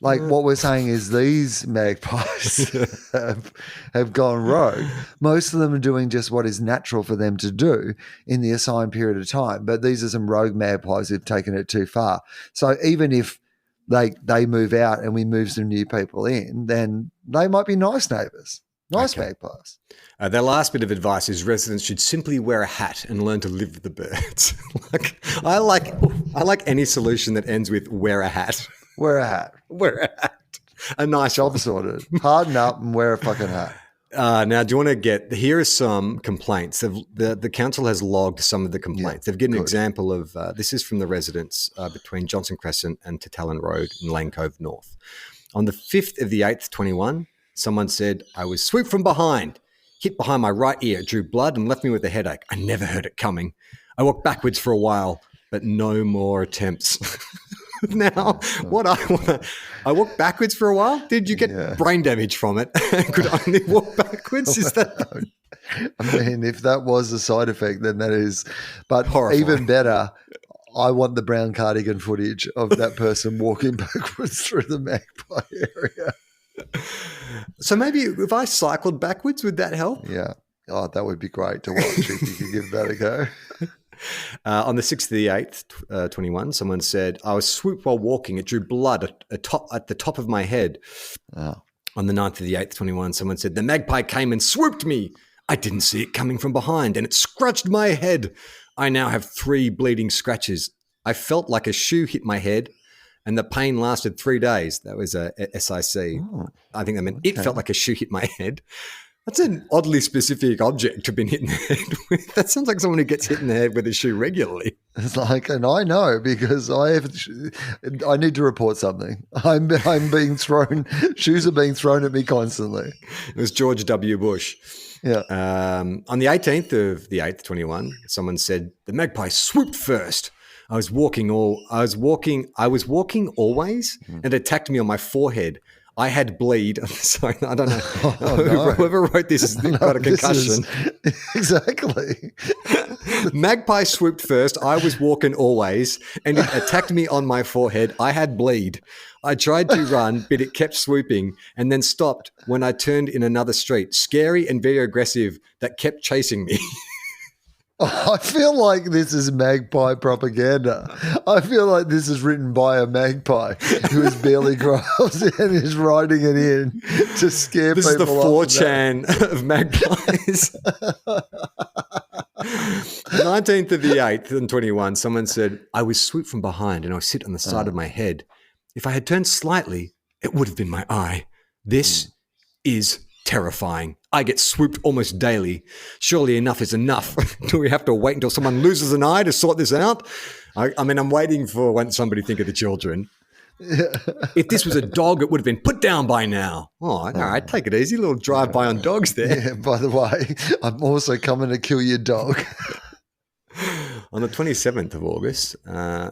Like what we're saying is these magpies have gone rogue. Most of them are doing just what is natural for them to do in the assigned period of time. But these are some rogue magpies who've taken it too far. So even if they move out and we move some new people in, then they might be nice neighbours, magpies. Their last bit of advice is residents should simply wear a hat and learn to live with the birds. I like any solution that ends with wear a hat. Wear a hat. Wear a hat. A nice job sorted. Harden up and wear a fucking hat. Now, do you want to here are some complaints. The council has logged some of the complaints. They've given an example of, this is from the residents between Johnson Crescent and Tatallan Road in Lane Cove North. On the 5th of the 8th, 21, someone said, I was swooped from behind, hit behind my right ear, drew blood and left me with a headache. I never heard it coming. I walked backwards for a while, but no more attempts. Now, I walked backwards for a while. Did you get brain damage from it? Could only walk backwards? Is that? I mean, if that was a side effect, then that is. But Horrifying. Even better, I want the brown cardigan footage of that person walking backwards through the Magpie area. So maybe if I cycled backwards, would that help? Yeah. Oh, that would be great to watch if you could give that a go. On the 6th of the 8th, 21, someone said, I was swooped while walking. It drew blood at the top of my head. Oh. On the 9th of the 8th, 21, someone said, the magpie came and swooped me. I didn't see it coming from behind, and it scratched my head. I now have 3 bleeding scratches. I felt like a shoe hit my head, and the pain lasted 3 days. That was a SIC. Oh, I think that meant it felt like a shoe hit my head. That's an oddly specific object to have been hit in the head with. That sounds like someone who gets hit in the head with a shoe regularly. It's like, and I know because I need to report something. I'm being thrown. Shoes are being thrown at me constantly. It was George W. Bush. Yeah. On the 18th of the 8th, 21, someone said the magpie swooped first. I was walking always, and attacked me on my forehead. I had bleed. Sorry, I don't know. No. Whoever wrote this has got a concussion. Exactly. Magpie swooped first. I was walking always, and it attacked me on my forehead. I had bleed. I tried to run, but it kept swooping and then stopped when I turned in another street. Scary and very aggressive that kept chasing me. I feel like this is magpie propaganda. I feel like this is written by a magpie who is barely grows and is writing it in to scare This people. This is the 4chan of magpies. 19th of the 8th and 21, someone said, I was swooped from behind and I was sit on the side of my head. If I had turned slightly, it would have been my eye. This is terrifying. I get swooped almost daily. Surely enough is enough. Do we have to wait until someone loses an eye to sort this out? I mean, I'm waiting for when somebody think of the children. If this was a dog, it would have been put down by now. Oh, all right, take it easy. A little drive-by on dogs there. Yeah, by the way, I'm also coming to kill your dog. On the 27th of August,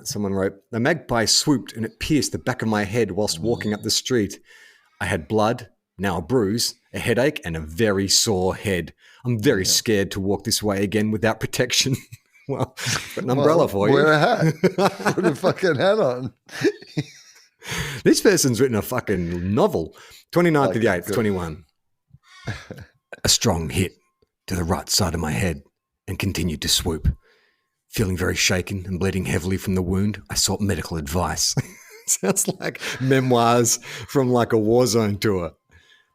someone wrote, the magpie swooped and it pierced the back of my head whilst walking up the street. I had blood, now a bruise, a headache, and a very sore head. I'm very scared to walk this way again without protection. Well, got an umbrella for you. Wear a hat. Put a fucking hat on. This person's written a fucking novel. 29th of the 8th, 21. A strong hit to the right side of my head and continued to swoop. Feeling very shaken and bleeding heavily from the wound, I sought medical advice. Sounds like memoirs from like a war zone tour.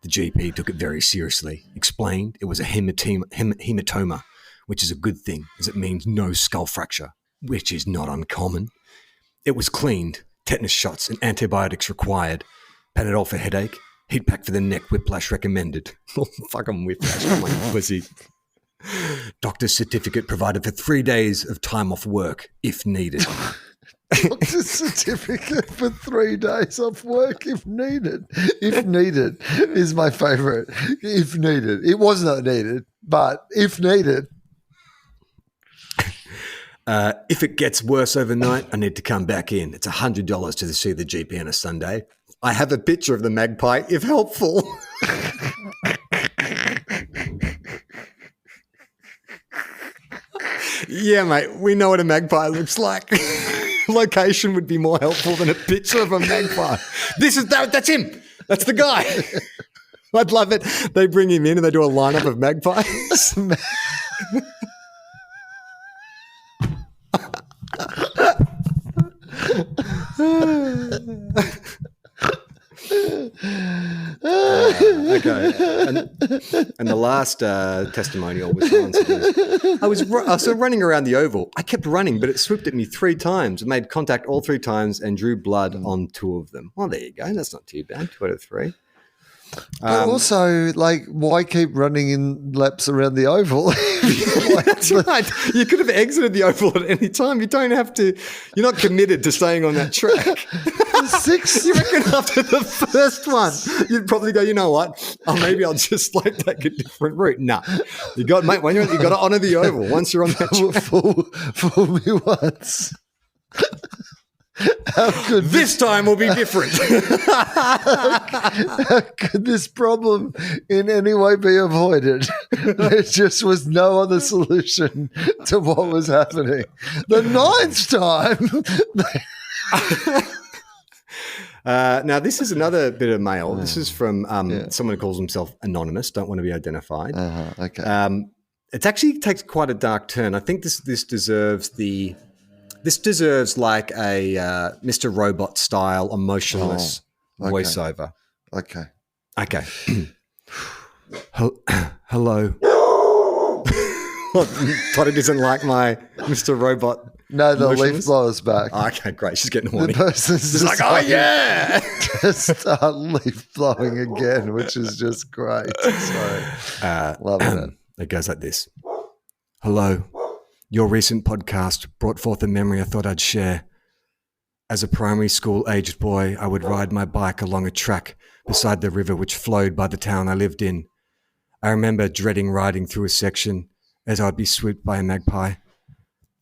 The GP took it very seriously, explained it was a hematoma, which is a good thing as it means no skull fracture, which is not uncommon. It was cleaned, tetanus shots and antibiotics required, Panadol for headache, heat pack for the neck, whiplash recommended. Oh, fucking whiplash, come on, pussy. Doctor's certificate provided for 3 days of time off work if needed. Doctor's certificate for 3 days off work if needed. If needed is my favorite. If needed. It was not needed, but if needed. If it gets worse overnight, I need to come back in. It's $100 to see the GP on a Sunday. I have a picture of the magpie, if helpful. Yeah, mate, we know what a magpie looks like. Location would be more helpful than a picture of a magpie. That's him. That's the guy. I'd love it. They bring him in and they do a lineup of magpies. Okay. And the last testimonial was I was running around the oval. I kept running, but it swooped at me 3 times. It made contact all 3 times and drew blood on 2 of them. Well, there you go. That's not too bad. 2 out of 3. But also, like, why keep running in laps around the oval? That's right. You could have exited the oval at any time. You don't have to. You're not committed to staying on that track. 6. You reckon after the first one, you'd probably go, you know what? Oh, maybe I'll just like take a different route. Nah, you got, mate. When you got to honour the oval. Once you're on that track, Fool me once. How could This time will be different. how could this problem in any way be avoided? There just was no other solution to what was happening. The ninth time. Now, this is another bit of mail. This is from someone who calls himself Anonymous, don't want to be identified. Okay. It actually takes quite a dark turn. I think this deserves like a Mr. Robot style emotionless voiceover. Okay. Hello. Toddy doesn't like my Mr. Robot. No, the leaf blower's back. Oh, okay, great. She's getting horny. The person's She's like, oh, yeah. Just start leaf blowing again, which is just great. So, loving it. It goes like this. Hello. Your recent podcast brought forth a memory I thought I'd share. As a primary school-aged boy, I would ride my bike along a track beside the river which flowed by the town I lived in. I remember dreading riding through a section as I'd be swooped by a magpie.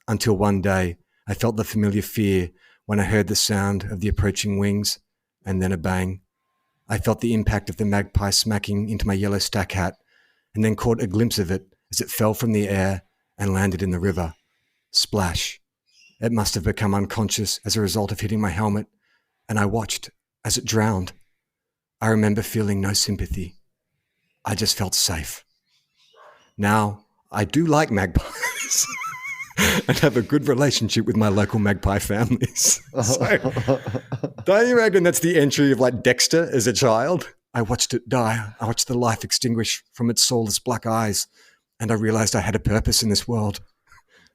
Until one day, I felt the familiar fear when I heard the sound of the approaching wings, and then a bang. I felt the impact of the magpie smacking into my yellow stack hat, and then caught a glimpse of it as it fell from the air and landed in the river. Splash. It must have become unconscious as a result of hitting my helmet, and I watched as it drowned. I remember feeling no sympathy. I just felt safe. Now, I do like magpies and have a good relationship with my local magpie families. So, don't you reckon that's the entry of like Dexter as a child? I watched it die. I watched the life extinguish from its soulless black eyes, and I realized I had a purpose in this world.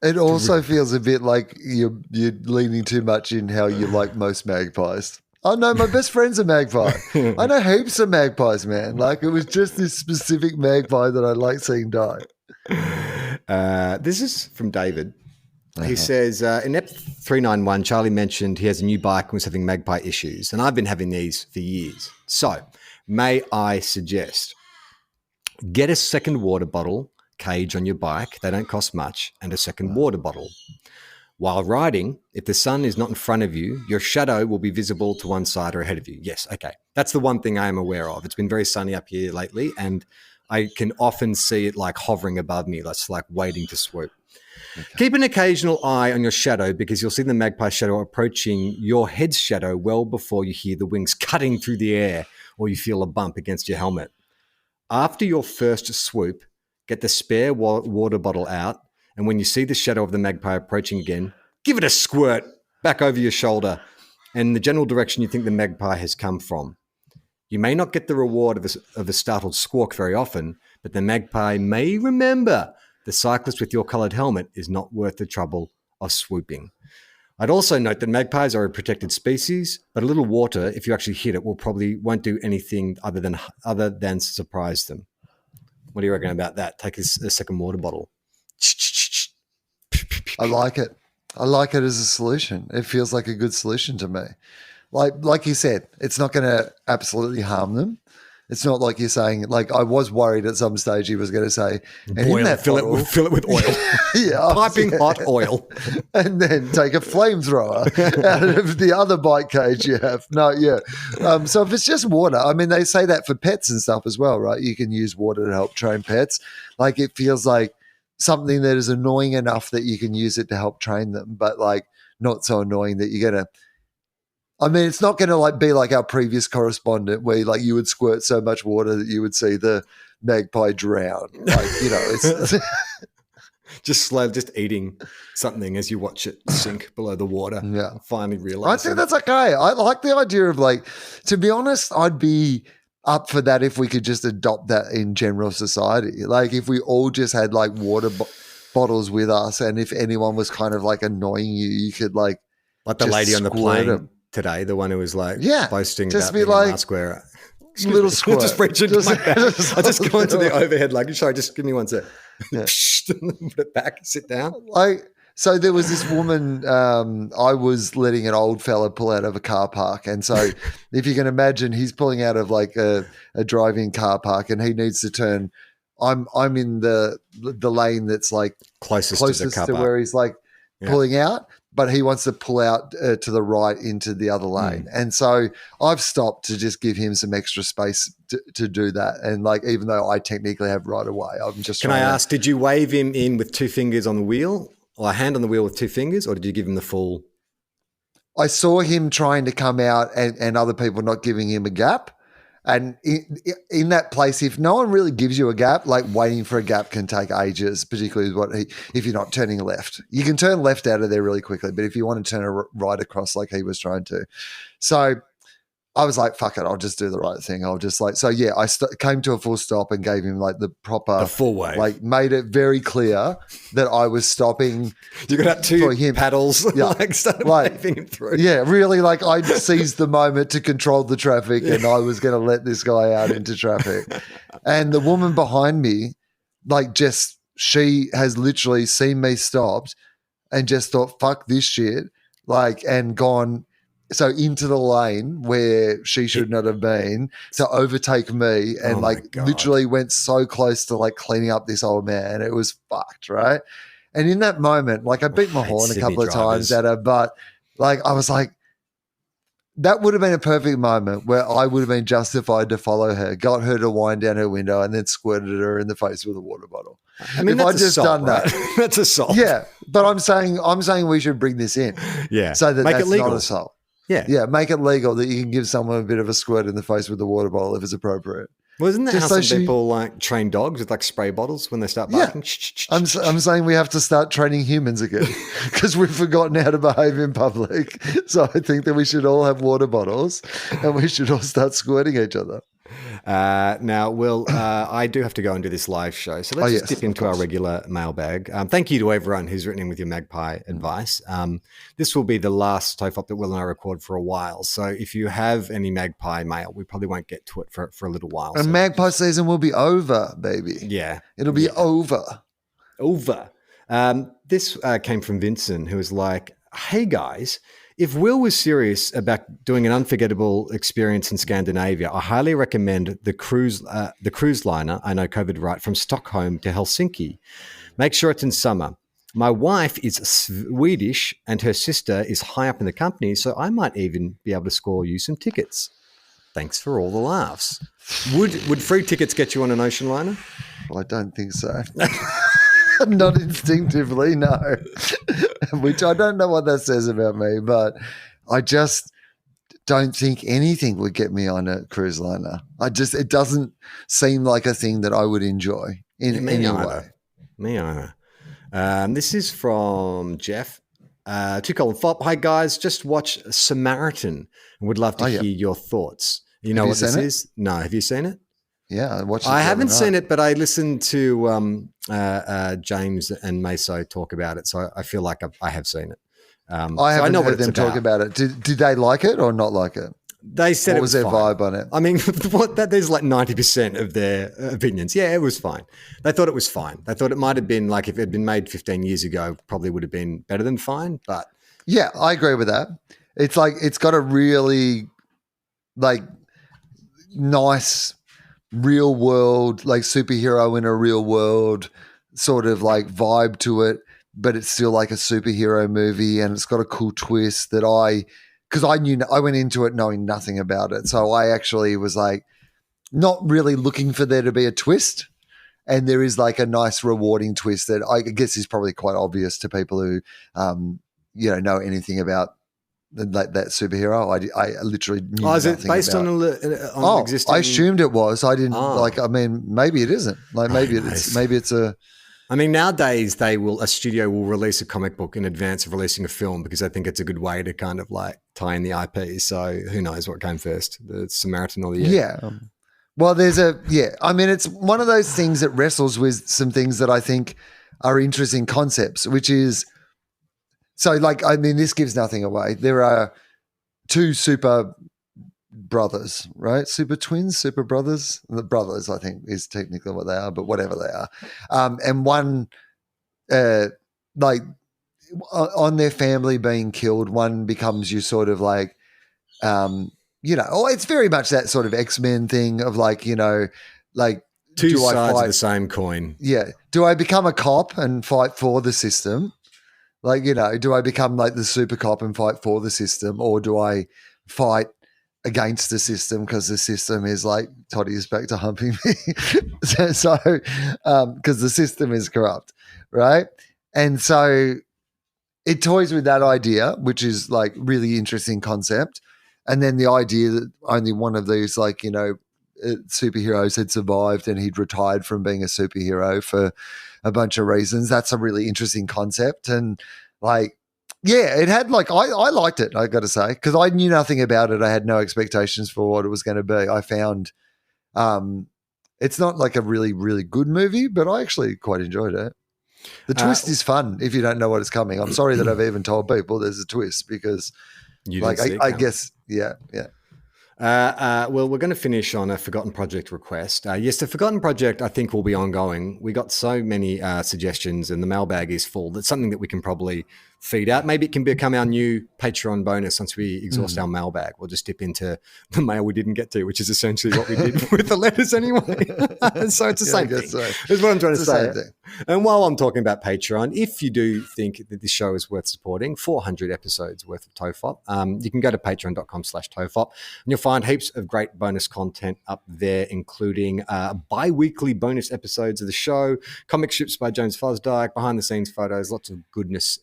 It also feels a bit like you're leaning too much in how you like most magpies. Oh, no, my best friend's a magpie. I know heaps of magpies, man. Like, it was just this specific magpie that I like seeing die. This is from David. He says, in EP 391, Charlie mentioned he has a new bike and was having magpie issues, and I've been having these for years. So, may I suggest, get a second water bottle cage on your bike. They don't cost much, and a second water bottle. While riding, if the sun is not in front of you, your shadow will be visible to one side or ahead of you. Yes, okay. That's the one thing I am aware of. It's been very sunny up here lately, and I can often see it like hovering above me. That's like waiting to swoop. Okay. Keep an occasional eye on your shadow because you'll see the magpie shadow approaching your head's shadow well before you hear the wings cutting through the air or you feel a bump against your helmet. After your first swoop, get the spare water bottle out, and when you see the shadow of the magpie approaching again, give it a squirt back over your shoulder and the general direction you think the magpie has come from. You may not get the reward of a startled squawk very often, but the magpie may remember the cyclist with your coloured helmet is not worth the trouble of swooping. I'd also note that magpies are a protected species, but a little water, if you actually hit it, won't do anything other than surprise them. What do you reckon about that? Take a second water bottle. I like it. I like it as a solution. It feels like a good solution to me. Like you said, it's not going to absolutely harm them. It's not like you're saying, like I was worried at some stage he was going to say, and boil in that fill bottle, it with oil. yeah, Piping hot oil. And then take a flamethrower out of the other bike cage you have. No, yeah. So if it's just water, I mean, they say that for pets and stuff as well, right? You can use water to help train pets. Like it feels like something that is annoying enough that you can use it to help train them, but like not so annoying that you're going to, I mean, it's not going to like be like our previous correspondent where like you would squirt so much water that you would see the magpie drown. Like, you know, it's just eating something as you watch it sink below the water. Yeah. Finally realizing. I think that's okay. I like the idea of like, to be honest, I'd be up for that if we could just adopt that in general society. Like if we all just had like water bottles with us and if anyone was kind of like annoying you, you could like the lady on the plane today, the one who was like boasting just about be being like, a mask wearer. Little squirt. Just reach into my bag. I just go into the overhead luggage. Sorry, just give me one sec. Yeah. Put it back, sit down. So there was this woman, I was letting an old fella pull out of a car park. And so if you can imagine, he's pulling out of like a driving car park and he needs to turn. I'm in the lane that's like closest to the car to park. where he's like pulling out. but he wants to pull out to the right into the other lane. And so I've stopped to just give him some extra space to do that. And like, even though I technically have right of way, I'm just Can I ask, did you wave him in with 2 fingers on the wheel, or a hand on the wheel with 2 fingers, or did you give him the full? I saw him trying to come out and other people not giving him a gap. And in that place, if no one really gives you a gap, like waiting for a gap can take ages, particularly if you're not turning left. You can turn left out of there really quickly, but if you want to turn right across like he was trying to. So I was like, fuck it, I'll just do the right thing. I'll just like, so yeah, I came to a full stop and gave him like the full wave. Like made it very clear that I was stopping. You got 2 paddles, yeah, like started waving him through. Yeah, really, like I seized the moment to control the traffic and I was going to let this guy out into traffic. And the woman behind me, like she has literally seen me stopped and just thought, fuck this shit, like, and gone so into the lane where she should not have been to overtake me, and literally went so close to like cleaning up this old man. It was fucked, right? And in that moment, like I beat my horn a couple of times at her, but like I was like, that would have been a perfect moment where I would have been justified to follow her, got her to wind down her window, and then squirted her in the face with a water bottle. I mean, if I'd just done that, that's assault. Yeah, but I'm saying we should bring this in, so that make that's it legal. not assault. Yeah, make it legal that you can give someone a bit of a squirt in the face with a water bottle if it's appropriate. Well, isn't that how some people like train dogs with like spray bottles when they start barking? Yeah. I'm saying we have to start training humans again because we've forgotten how to behave in public. So I think that we should all have water bottles and we should all start squirting each other. Now, Will, I do have to go and do this live show, so let's just dip into our regular mailbag. Thank you to everyone who's written in with your Magpie advice. This will be the last TOFOP that Will and I record for a while, so if you have any Magpie mail, we probably won't get to it for a little while. And Magpie season will be over, baby. Yeah. It'll be over. This came from Vincent, who was like, hey, guys, if Will was serious about doing an unforgettable experience in Scandinavia, I highly recommend the cruise liner, I know COVID right, from Stockholm to Helsinki. Make sure it's in summer. My wife is Swedish and her sister is high up in the company, so I might even be able to score you some tickets. Thanks for all the laughs. Would free tickets get you on an ocean liner? Well, I don't think so. Not instinctively, no. Which I don't know what that says about me, but I just don't think anything would get me on a cruise liner. It doesn't seem like a thing that I would enjoy in any way. Me either. This is from Jeff. TOFOP. Hi guys, just watch Samaritan and would love to hear your thoughts. You know what this is? No, have you seen it? Yeah, I watched it. I haven't seen it, but I listened to James and Meso talk about it, so I feel like I have seen it. I haven't heard them talk about it. Did they like it or not like it? They said what was their vibe on it? I mean, there's like 90% of their opinions. Yeah, it was fine. They thought it was fine. They thought it might have been like if it had been made 15 years ago, probably would have been better than fine. But yeah, I agree with that. It's like it's got a really like nice real world, like superhero in a real world sort of like vibe to it, but it's still like a superhero movie and it's got a cool twist that because I went into it knowing nothing about it. So I actually was like not really looking for there to be a twist. And there is like a nice rewarding twist that I guess is probably quite obvious to people who, know anything about that superhero. I literally knew is it based on existing? I assumed it was. I didn't I mean, maybe it isn't. Like maybe it's a. I mean, nowadays a studio will release a comic book in advance of releasing a film because I think it's a good way to kind of like tie in the IP. So who knows what came first, the Samaritan or the Yeah. Well, I mean, it's one of those things that wrestles with some things that I think are interesting concepts, which is, so like, I mean, this gives nothing away. There are 2 super brothers, right? Super twins, super brothers. The brothers, I think, is technically what they are, but whatever they are. And one, like, on their family being killed, one becomes you sort of like, it's very much that sort of X-Men thing of like, like 2 sides of the same coin. Yeah. Do I become a cop and fight for the system? Like, do I become like the super cop and fight for the system, or do I fight against the system because the system is like, Toddy is back to humping me. so because the system is corrupt, right? And so it toys with that idea, which is like really interesting concept. And then the idea that only one of these superheroes had survived and he'd retired from being a superhero for a bunch of reasons. That's a really interesting concept. And like, yeah, it had I liked it, I got to say, because I knew nothing about it. I had no expectations for what it was going to be. I found it's not like a really, really good movie, but I actually quite enjoyed it. The twist is fun if you don't know what is coming. I'm sorry that I've even told people there's a twist because I guess, yeah. Well, we're going to finish on a Forgotten Project request. Yes, the Forgotten Project, I think, will be ongoing. We got so many suggestions and the mailbag is full. That's something that we can probably feed out. Maybe it can become our new Patreon bonus once we exhaust our mailbag. We'll just dip into the mail we didn't get to, which is essentially what we did with the letters anyway. So it's the same thing. So. That's what I'm trying to say. And while I'm talking about Patreon, if you do think that this show is worth supporting, 400 episodes worth of TOFOP, you can go to patreon.com/TOFOP and you'll find heaps of great bonus content up there, including bi-weekly bonus episodes of the show, comic strips by James Fosdyke, behind-the-scenes photos, lots of goodness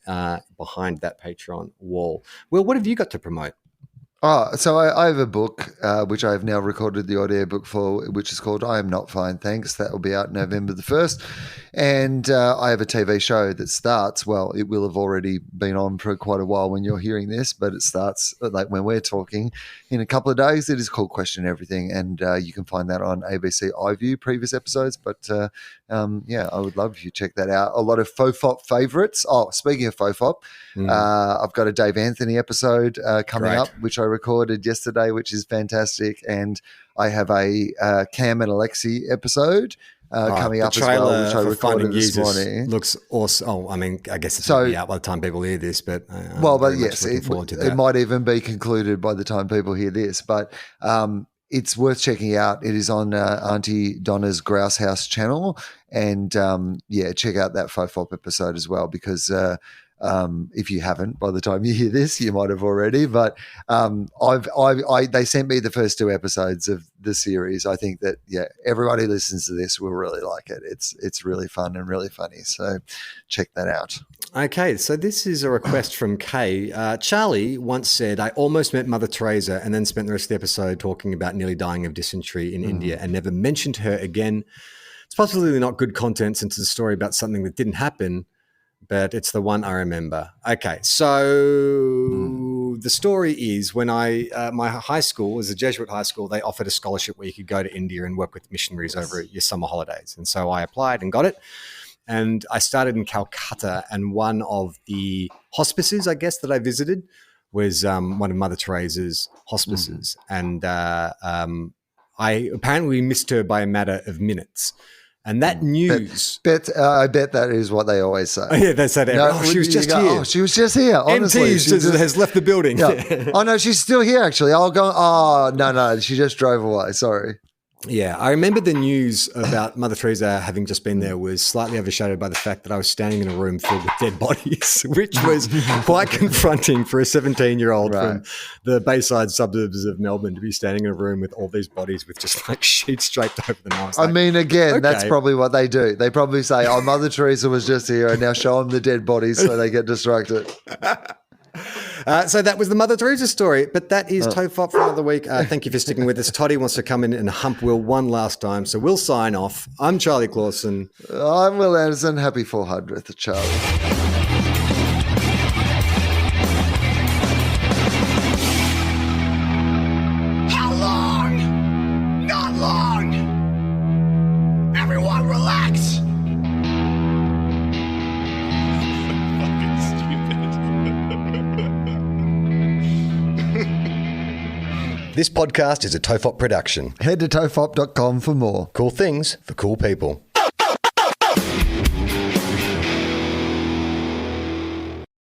behind that Patreon wall. Well, what have you got to promote? Oh, so I have a book, which I have now recorded the audio book for, which is called I Am Not Fine, Thanks. That will be out November the 1st. And I have a TV show that starts, well, it will have already been on for quite a while when you're hearing this, but it starts like when we're talking in a couple of days. It is called Question Everything. And you can find that on ABC iView, previous episodes. But yeah, I would love if you check that out. A lot of FOFOP favorites. Oh, speaking of FOFOP, I've got a Dave Anthony episode coming up, which I recorded yesterday, which is fantastic. And I have a Cam and Alexi episode coming up as well, which I recorded this morning. Looks awesome. Oh, I mean, I guess it's already out by the time people hear this, but yes, it might even be concluded by the time people hear this. But it's worth checking out. It is on Auntie Donna's Grouse House channel, and check out that FOFOP episode as well because. If you haven't, by the time you hear this, you might have already. But they sent me the first 2 episodes of the series. I think that everyone who listens to this will really like it. It's really fun and really funny. So check that out. Okay, so this is a request from Kay. Charlie once said, "I almost met Mother Teresa and then spent the rest of the episode talking about nearly dying of dysentery in India and never mentioned her again." It's possibly not good content since it's a story about something that didn't happen. But it's the one I remember. Okay, so the story is when my high school was a Jesuit high school, they offered a scholarship where you could go to India and work with missionaries over your summer holidays. And so I applied and got it. And I started in Calcutta, and one of the hospices, I guess, that I visited was one of Mother Teresa's hospices. And I apparently missed her by a matter of minutes. And that news... I bet that is what they always say. Oh, yeah, they said, she was just here. Oh, she was just here, honestly. MT has left the building. Yeah. Oh, no, she's still here, actually. I'll go... Oh, no, she just drove away. Sorry. Yeah, I remember the news about Mother Teresa having just been there was slightly overshadowed by the fact that I was standing in a room filled with dead bodies, which was quite confronting for a 17-year-old from the Bayside suburbs of Melbourne to be standing in a room with all these bodies with just like sheets draped over them. I mean, again, that's probably what they do. They probably say, "Oh, Mother Teresa was just here," and now show them the dead bodies so they get distracted. So that was the Mother Teresa story, but that is TOFOP for another week. Thank you for sticking with us. Toddy wants to come in and hump Will one last time, so we'll sign off. I'm Charlie Clausen. I'm Will Anderson. Happy 400th, Charlie. How long? Not long. Everyone relax. This podcast is a TOFOP production. Head to tofop.com for more. Cool things for cool people.